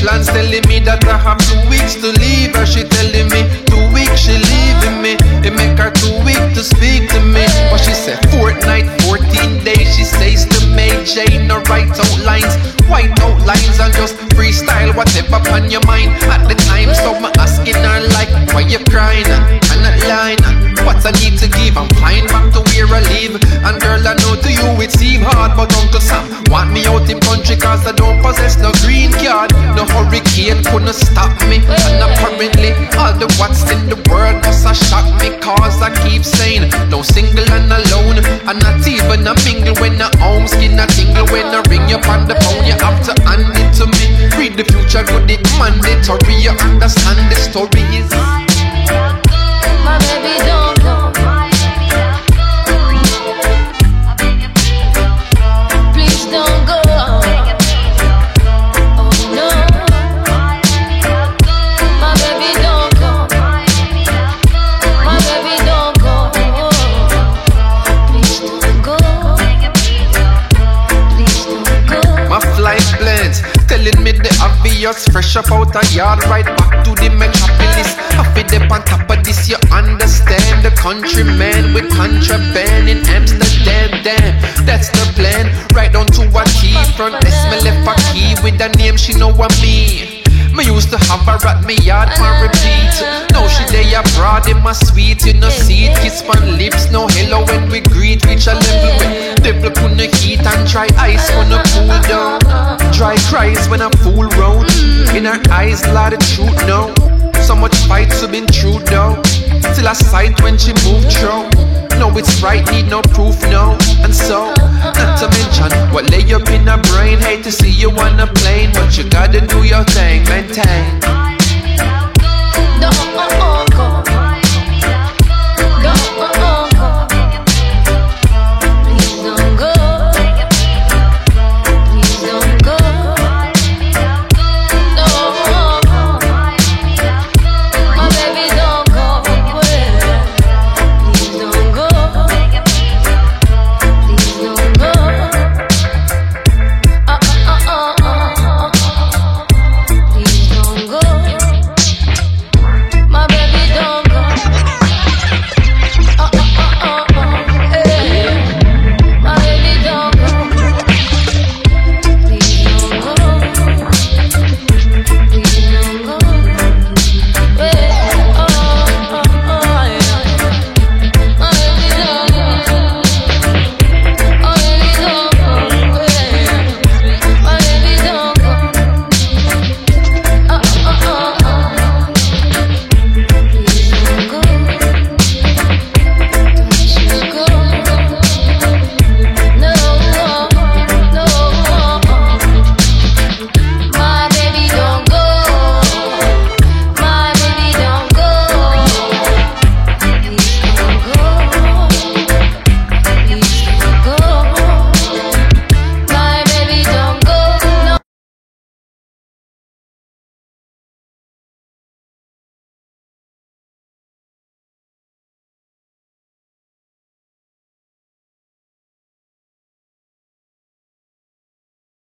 Plans telling me that I have 2 weeks to leave her. She telling me 2 weeks she leaving me. It make her too weak to speak to me. But she said fortnight, 14 days. She says to me, Jane, no write out lines, white outlines, and just freestyle whatever on your mind at the time. So I'm asking her like, why you crying? And that line, what I need to give. I'm flying back to where I live. And girl, I know to you it seem hard, but Uncle Sam want me out in country cause I don't possess no green card. No hurricane couldn't stop me. And apparently all the what's in the world must have shocked me. Cause I keep saying, no single and alone. And not even a mingle when the home skin a tingle. When I ring you on the phone, you have to hand it to me. Read the future good, it mandatory. You understand the story is my baby don't go. Please don't go. Oh no. My baby don't go. My baby don't go. Please don't go. Please don't go. my flight plans telling me the obvious. Fresh up out a yard, right back to the metropolis. I feel up on top of this, you understand. The countryman with contraband in Amsterdam. Damn, that's the plan. Right down to a T. Front S, me left a key with a name she know what me. Me used to have her at me yard for repeat. Now she dey abroad in my suite. You know see it, kiss on lips. No hello when we greet. Reach a level where devil couldn't heat and dry ice wanna cool down. Dry cries when I fool round. In her eyes, lot of truth now. So much fights have been through though. Till I sight when she moved through. No, it's right, need no proof, no. And so, not to mention what lay up in her brain. Hate to see you on a plane, but you gotta do your thing, maintain.